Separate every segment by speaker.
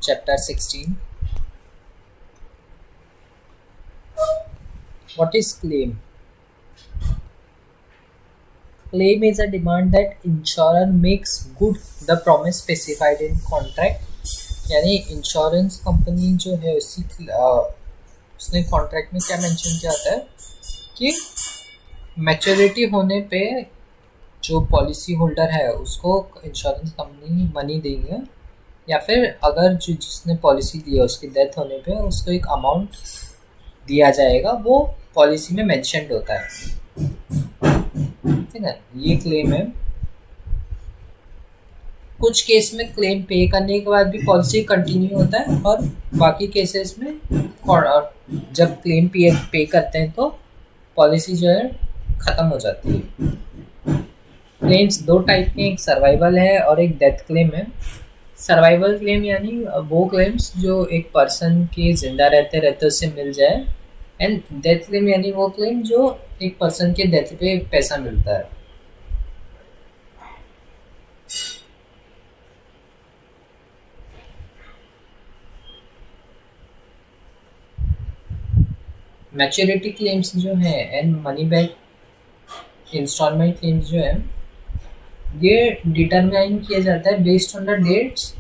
Speaker 1: Chapter 16. What is claim? Claim is a demand that insurer makes good the promise specified in contract. यानी insurance company जो है उसने contract में क्या mention किया होता है कि मैच्योरिटी होने पे जो पॉलिसी होल्डर है उसको इंश्योरेंस कंपनी मनी देंगे, या फिर अगर जो जिसने पॉलिसी दी है उसकी डेथ होने पे उसको एक अमाउंट दिया जाएगा, वो पॉलिसी में मेंशन्ड होता है। ठीक है, ये क्लेम है। कुछ केस में क्लेम पे करने के बाद भी पॉलिसी कंटिन्यू होता है, और बाकी केसेस में और जब क्लेम पे करते हैं तो पॉलिसी जो है ख़त्म हो जाती है। क्लेम्स दो टाइप के, एक सर्वाइवल है और एक डेथ क्लेम है। सर्वाइवल क्लेम यानी वो क्लेम्स जो एक पर्सन के जिंदा रहते रहते उससे मिल जाए, एंड डेथ क्लेम यानी वो क्लेम जो एक पर्सन के डेथ पे पैसा मिलता है। मैच्योरिटी क्लेम्स जो है and money back instalment claims जो है, ये डिटरमाइन किया जाता है बेस्ड ऑन द डेट्स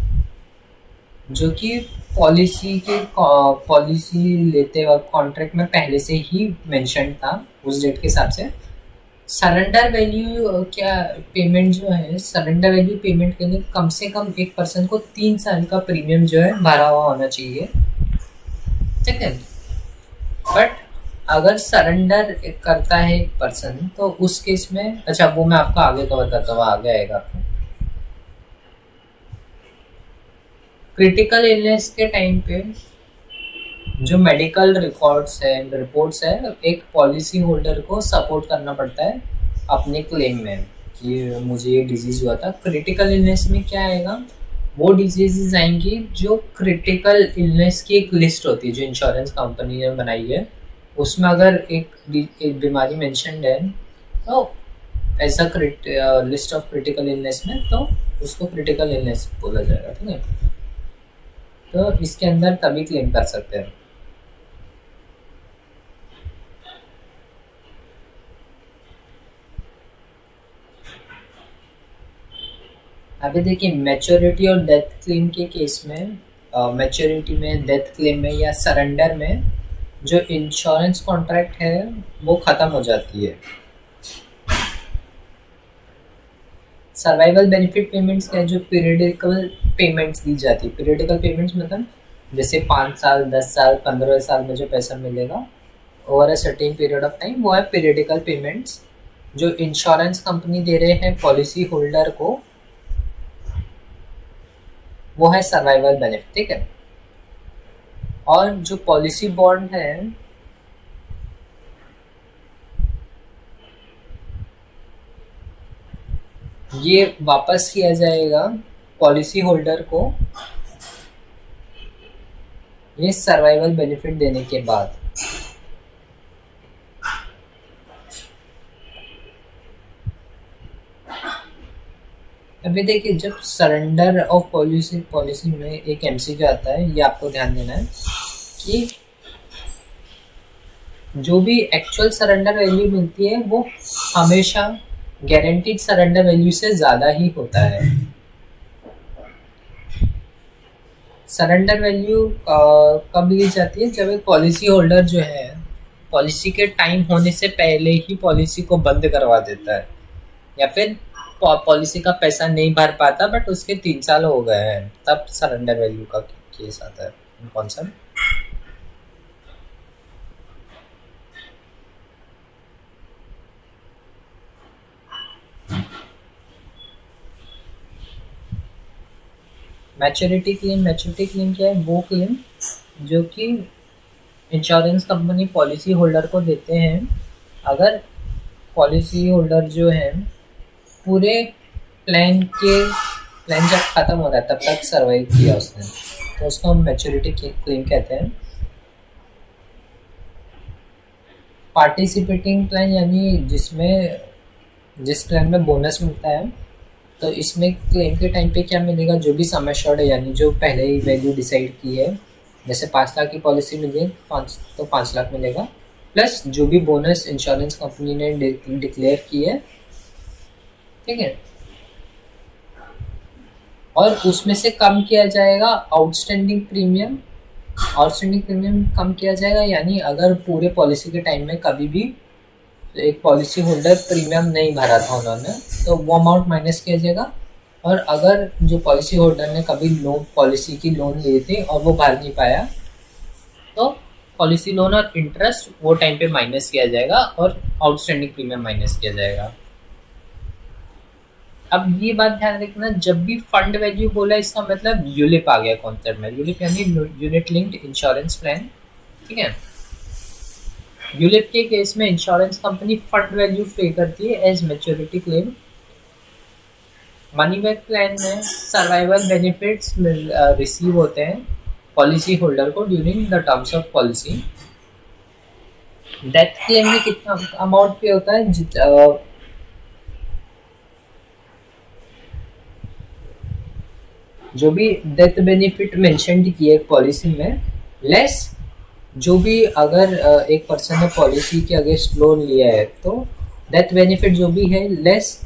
Speaker 1: जो कि पॉलिसी लेते वक्त कॉन्ट्रैक्ट में पहले से ही मेंशन था, उस डेट के हिसाब से। सरेंडर वैल्यू क्या पेमेंट जो है, सरेंडर वैल्यू पेमेंट के लिए कम से कम एक पर्सन को 3 साल का प्रीमियम जो है भरा हुआ होना चाहिए। ठीक है, बट अगर सरेंडर करता है एक पर्सन तो उस केस में, अच्छा वो मैं आपको आगे कवर करता हूँ, आगे आएगा आपको। क्रिटिकल इलनेस के टाइम पे जो मेडिकल रिकॉर्ड्स है, रिपोर्ट्स है, एक पॉलिसी होल्डर को सपोर्ट करना पड़ता है अपने क्लेम में कि मुझे ये डिजीज़ हुआ था। क्रिटिकल इलनेस में क्या आएगा, वो डिजीज़ आएंगी जो क्रिटिकल इलनेस की एक लिस्ट होती है जो इंश्योरेंस कंपनी ने बनाई है, उसमें अगर एक बीमारी मेंशन्ड है तो ऐसा लिस्ट ऑफ क्रिटिकल इलनेस में, तो उसको क्रिटिकल इलनेस बोला जाएगा। ठीक है, तो इसके अंदर तभी क्लेम कर सकते हैं। अभी देखिए, मैच्योरिटी और डेथ क्लेम के केस में, मैच्योरिटी में, डेथ क्लेम में या सरेंडर में जो इंश्योरेंस कॉन्ट्रैक्ट है वो ख़त्म हो जाती है। सर्वाइवल बेनिफिट पेमेंट्स का जो पीरियडिकल पेमेंट्स दी जाती है, पीरियडिकल पेमेंट्स मतलब जैसे 5 साल, 10 साल, 15 साल में जो पैसा मिलेगा over a certain period of time, वो है पीरियडिकल पेमेंट्स जो इंश्योरेंस कंपनी दे रहे हैं पॉलिसी होल्डर को, वो है सर्वाइवल बेनिफिट। ठीक है, और जो पॉलिसी बॉन्ड है ये वापस किया जाएगा पॉलिसी होल्डर को ये सर्वाइवल बेनिफिट देने के बाद। अभी देखिए, जब सरेंडर ऑफ पॉलिसी में एक एमसीक्यू आता है, ये आपको ध्यान देना है कि जो भी एक्चुअल सरेंडर वैल्यू मिलती है वो हमेशा गारंटीड सरेंडर वैल्यू से ज़्यादा ही होता है। सरेंडर वैल्यू कब ली जाती है, जब एक पॉलिसी होल्डर जो है पॉलिसी के टाइम होने से पहले ही पॉलिसी को बंद करवा देता है, या फिर पॉलिसी का पैसा नहीं भर पाता बट उसके 3 साल हो गए हैं, तब सरेंडर वैल्यू का केस आता है। कौन सा? मैच्योरिटी क्लेम क्या है, वो क्लेम जो कि इंश्योरेंस कंपनी पॉलिसी होल्डर को देते हैं अगर पॉलिसी होल्डर जो है पूरे प्लान जब ख़त्म हो रहा है तब तक सर्वाइव किया उसने, तो उसको हम मैच्योरिटी क्लेम कहते हैं। पार्टिसिपेटिंग प्लान यानी जिस प्लान में बोनस मिलता है तो इसमें क्लेम के टाइम पे क्या मिलेगा, जो भी सम एश्योर्ड है यानी जो पहले ही वैल्यू डिसाइड की है, जैसे 5 लाख की पॉलिसी मिली है 5 लाख मिलेगा, प्लस जो भी बोनस इंश्योरेंस कंपनी ने डिक्लेयर की है, ठीक है, और उसमें से कम किया जाएगा आउटस्टैंडिंग प्रीमियम। आउटस्टैंडिंग प्रीमियम कम किया जाएगा यानी अगर पूरे पॉलिसी के टाइम में कभी भी एक पॉलिसी होल्डर प्रीमियम नहीं भरा था उन्होंने, तो वो अमाउंट माइनस किया जाएगा। और अगर जो पॉलिसी होल्डर ने कभी लोन पॉलिसी की लोन लिए थे और वो भर नहीं पाया, तो पॉलिसी लोन और इंटरेस्ट वो टाइम पे माइनस किया जाएगा और आउटस्टैंडिंग प्रीमियम माइनस किया जाएगा। अब ये बात ध्यान रखना, जब भी फंड वैल्यू बोला इसका मतलब यूलिप आ गया कॉन्सेप्ट में। यूलिप यानी यूनिट लिंक्ड इंश्योरेंस प्लान, ठीक है। यूलिप के केस में insurance company fund value pay करती है as maturity claim. Money back plan में सर्वाइवल बेनिफिट्स रिसीव होते हैं पॉलिसी होल्डर को during the terms of policy. Death claim में कितना अमाउंट पे होता है, जो भी डेथ बेनिफिट मेंशन की है पॉलिसी में, लेस जो भी अगर एक पर्सन ने पॉलिसी के अगेंस्ट लोन लिया है तो डेथ बेनिफिट जो भी है लेस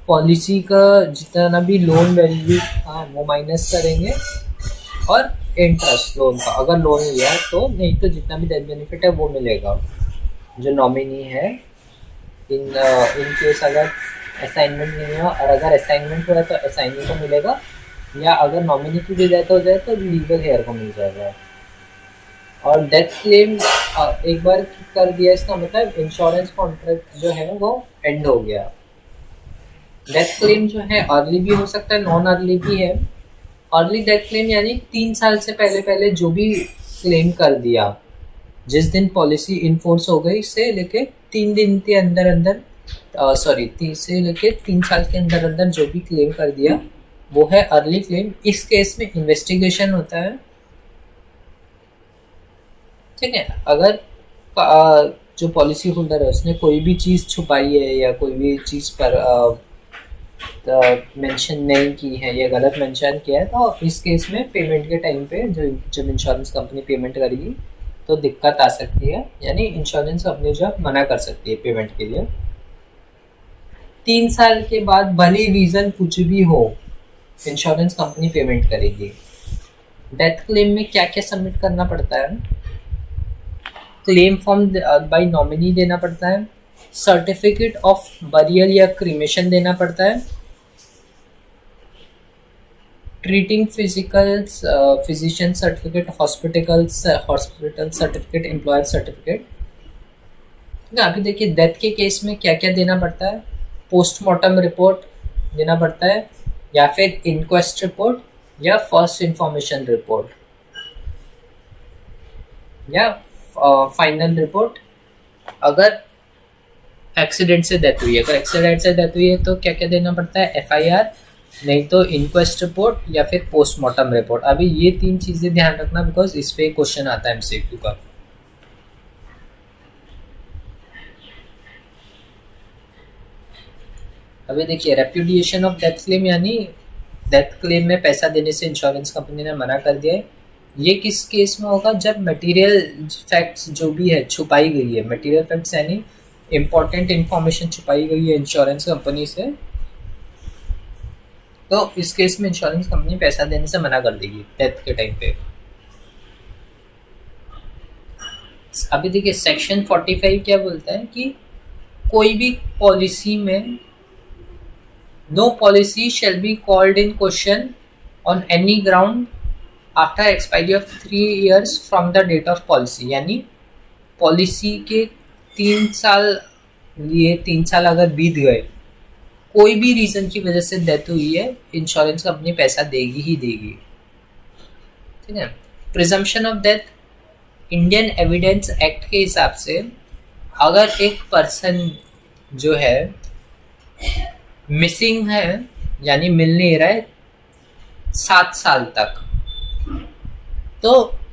Speaker 1: पॉलिसी का जितना भी लोन वैल्यू था वो माइनस करेंगे, और इंटरेस्ट लोन का अगर लोन लिया तो, नहीं तो जितना भी डेथ बेनिफिट है वो मिलेगा जो नॉमिनी है। इन केस अगर असाइनमेंट नहीं हुआ, और अगर असाइनमेंट हुआ है तो असाइनी को मिलेगा, या अगर नॉमिनी की भी डेथ हो जाए तो लीगल हेयर को मिल जाएगा। और डेथ क्लेम एक बार कर दिया इसका मतलब इंश्योरेंस कॉन्ट्रैक्ट जो है वो एंड हो गया। डेथ क्लेम जो है अर्ली भी हो सकता है, नॉन अर्ली भी है। अर्ली डेथ क्लेम यानी 3 साल से पहले पहले जो भी क्लेम कर दिया, जिस दिन पॉलिसी इनफोर्स हो गई से लेके 3 दिन के अंदर अंदर, से लेके 3 साल के अंदर अंदर जो भी क्लेम कर दिया वो है अर्ली क्लेम। इस केस में इन्वेस्टिगेशन होता है, ठीक है। अगर जो पॉलिसी होल्डर है उसने कोई भी चीज़ छुपाई है या कोई भी चीज़ पर मेंशन नहीं की है या गलत मेंशन किया है, तो इस केस में पेमेंट के टाइम पे जब इंश्योरेंस कंपनी पेमेंट करेगी तो दिक्कत आ सकती है, यानी इंश्योरेंस कंपनी जो मना कर सकती है पेमेंट के लिए। 3 साल के बाद भले रीज़न कुछ भी हो इंश्योरेंस कंपनी पेमेंट करेगी। डेथ क्लेम में क्या क्या सबमिट करना पड़ता है, क्लेम फॉर्म बाय नॉमिनी देना पड़ता है, सर्टिफिकेट ऑफ बरियल या क्रीमेशन देना पड़ता है, treating physician certificate, hospital certificate, employer certificate. अभी देखिए डेथ के केस में क्या क्या देना पड़ता है, पोस्टमार्टम रिपोर्ट देना पड़ता है, या फिर इंक्वेस्ट रिपोर्ट, या फर्स्ट इंफॉर्मेशन रिपोर्ट, या फाइनल रिपोर्ट। अगर एक्सीडेंट से डेथ हुई है, अगर एक्सीडेंट से डेथ हुई है तो क्या क्या देना पड़ता है, एफआईआर, नहीं तो इंक्वेस्ट रिपोर्ट या फिर पोस्टमार्टम रिपोर्ट। अभी ये 3 चीज़ें ध्यान रखना बिकॉज इस पे क्वेश्चन आता है एमसीक्यू का। अभी देखिए रेप्यूडिएशन ऑफ डेथ क्लेम यानी डेथ क्लेम में पैसा देने से इंश्योरेंस कंपनी ने मना कर दिया है। ये किस केस में होगा, जब मटेरियल फैक्ट्स जो भी है छुपाई गई है, मटेरियल फैक्ट्स यानी इम्पोर्टेंट इंफॉर्मेशन छुपाई गई है इंश्योरेंस कंपनी से, तो इस केस में इंश्योरेंस कंपनी पैसा देने से मना कर देगी डेथ के टाइम पे। अभी देखिए सेक्शन 45 क्या बोलता है कि कोई भी पॉलिसी में no policy shall be called in question on any ground after expiry of 3 years from the date of policy. यानी पॉलिसी के 3 साल लिए 3 साल अगर बीत गए, कोई भी रीज़न की वजह से डेथ हुई है, इंश्योरेंस कंपनी पैसा देगी ही देगी, ठीक है। Presumption of death, Indian evidence act के हिसाब से अगर एक पर्सन जो है मिसिंग है यानी मिल नहीं रहा है 7 साल तक, तो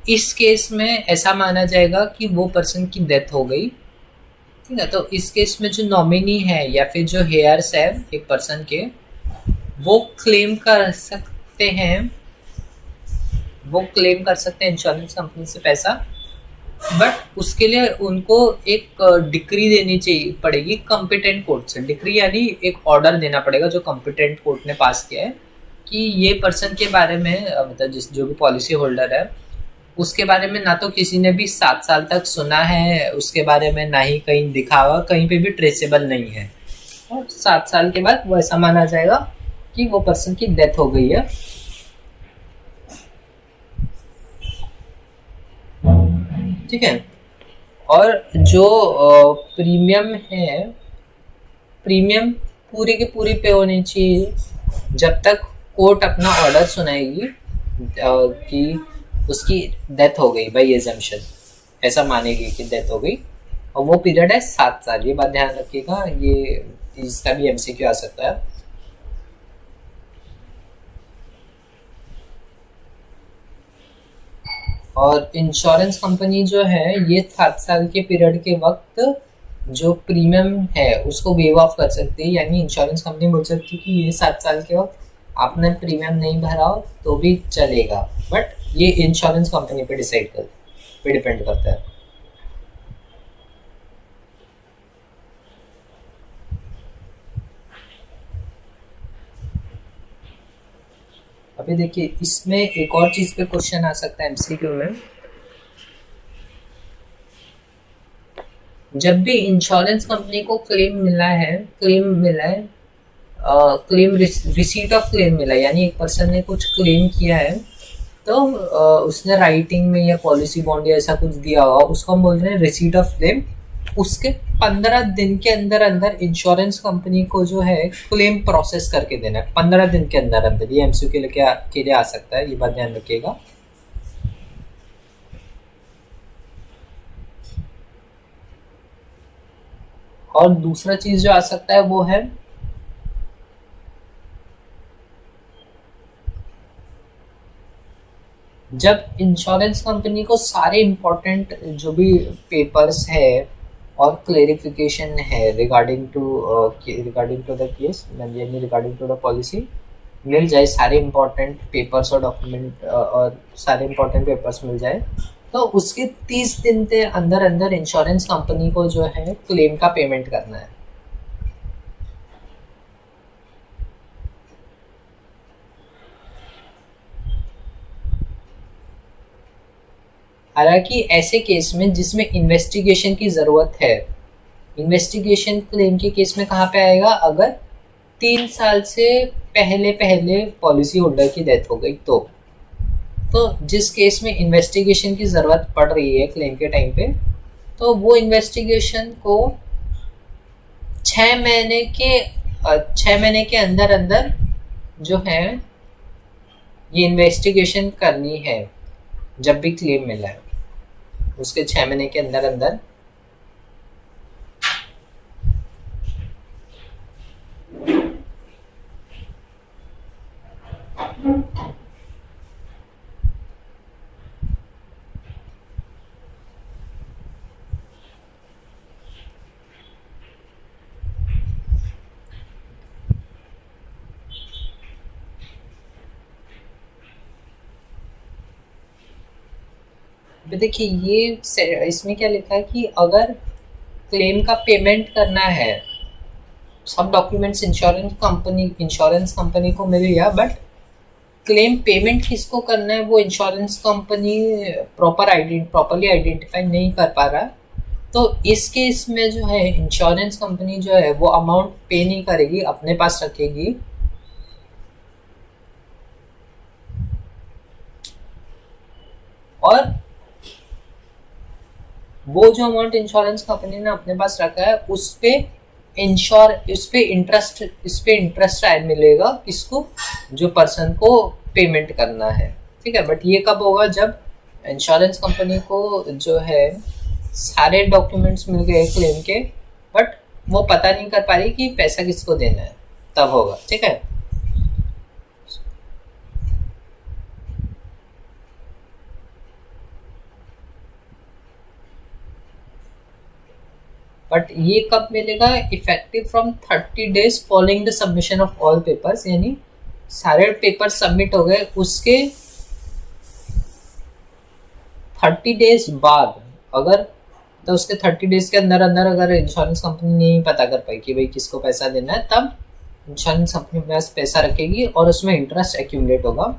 Speaker 1: इस केस में ऐसा माना जाएगा कि वो पर्सन की डेथ हो गई, ठीक है। तो इस केस में जो नॉमिनी है या फिर जो हेयर्स है एक पर्सन के, वो क्लेम कर सकते हैं वो क्लेम कर सकते हैं इंश्योरेंस कंपनी से पैसा, बट उसके लिए उनको एक डिक्री देनी चाहिए पड़ेगी कॉम्पिटेंट कोर्ट से। डिक्री यानी एक ऑर्डर देना पड़ेगा जो कॉम्पिटेंट कोर्ट ने पास किया है कि ये पर्सन के बारे में मतलब जिस जो भी पॉलिसी होल्डर है उसके बारे में ना तो किसी ने भी 7 साल तक सुना है उसके बारे में, ना ही कहीं दिखा हुआ, कहीं पे भी ट्रेसेबल नहीं है, और 7 साल के बाद वो ऐसा माना जाएगा कि वो पर्सन की डेथ हो गई है। ठीक है। और जो प्रीमियम है, प्रीमियम पूरी की पूरी पे होनी चाहिए जब तक कोर्ट अपना ऑर्डर सुनाएगी कि उसकी डेथ हो गई बाई एजम्पशन, ऐसा मानेगी कि डेथ हो गई, और वो पीरियड है 7 साल। ये बात ध्यान रखिएगा, ये इसका भी एमसीक्यू आ सकता है। और इंश्योरेंस कंपनी जो है ये 7 साल के पीरियड के वक्त जो प्रीमियम है उसको वेव ऑफ कर सकती है, यानी इंश्योरेंस कंपनी बोल सकती है कि ये 7 साल के वक्त आपने प्रीमियम नहीं भरा हो तो भी चलेगा, बट ये इंश्योरेंस कंपनी पे डिपेंड करता है। अभी देखिए इसमें एक और चीज पे क्वेश्चन आ सकता है एमसीक्यू में। जब भी इंश्योरेंस कंपनी को क्लेम मिला है, क्लेम रिसीट ऑफ क्लेम मिला है, यानी एक पर्सन ने कुछ क्लेम किया है तो उसने राइटिंग में या पॉलिसी बॉन्ड या ऐसा कुछ दिया होगा, उसको हम बोल रहे हैं रिसीट ऑफ क्लेम। उसके 15 दिन के अंदर अंदर इंश्योरेंस कंपनी को जो है क्लेम प्रोसेस करके देना है, 15 दिन के अंदर अंदर। ये एमसीक्यू के लिए आ सकता है, ये बात ध्यान रखिएगा। और दूसरा चीज जो आ सकता है वो है जब इंश्योरेंस कंपनी को सारे इम्पोर्टेंट जो भी पेपर्स है और क्लेरिफिकेशन है रिगार्डिंग टू द केस, यानी रिगार्डिंग टू द पॉलिसी मिल जाए, सारे इम्पोर्टेंट पेपर्स और डॉक्यूमेंट और सारे इम्पोर्टेंट पेपर्स मिल जाए, तो उसके 30 दिन के अंदर अंदर इंश्योरेंस कंपनी को जो है क्लेम का पेमेंट करना है। हालांकि ऐसे केस में जिसमें इन्वेस्टिगेशन की ज़रूरत है, इन्वेस्टिगेशन क्लेम के केस में कहाँ पे आएगा, अगर 3 साल से पहले पहले पॉलिसी होल्डर की डेथ हो गई तो जिस केस में इन्वेस्टिगेशन की ज़रूरत पड़ रही है क्लेम के टाइम पे, तो वो इन्वेस्टिगेशन को 6 महीने के अंदर अंदर जो है ये इन्वेस्टिगेशन करनी है। जब भी क्लेम मिला है उसके 6 महीने के अंदर अंदर देखिए ये इसमें क्या लिखा है कि अगर क्लेम का पेमेंट करना है, सब डॉक्यूमेंट्स इंश्योरेंस कंपनी को मिल गया, बट क्लेम पेमेंट किसको करना है वो इंश्योरेंस कंपनी प्रॉपरली आइडेंटिफाई नहीं कर पा रहा, तो इस केस में जो है इंश्योरेंस कंपनी जो है वो अमाउंट पे नहीं करेगी, अपने पास रखेगी, और वो जो अमाउंट इंश्योरेंस कंपनी ने अपने पास रखा है उस पे इंटरेस्ट आय मिलेगा किसको, जो पर्सन को पेमेंट करना है। ठीक है, बट ये कब होगा, जब इंश्योरेंस कंपनी को जो है सारे डॉक्यूमेंट्स मिल गए क्लेम के, बट वो पता नहीं कर पा रही कि पैसा किसको देना है, तब होगा। ठीक है, बट ये कब मिलेगा, effective from 30 days following the submission of all papers, यानी सारे पेपर सबमिट हो गए, उसके 30 डेज बाद, अगर तो उसके 30 डेज के अंदर अंदर अगर इंश्योरेंस कंपनी नहीं पता कर पाई कि भाई किसको पैसा देना है, तब इंश्योरेंस कंपनी के पास पैसा रखेगी और उसमें इंटरेस्ट एक्यूमुलेट होगा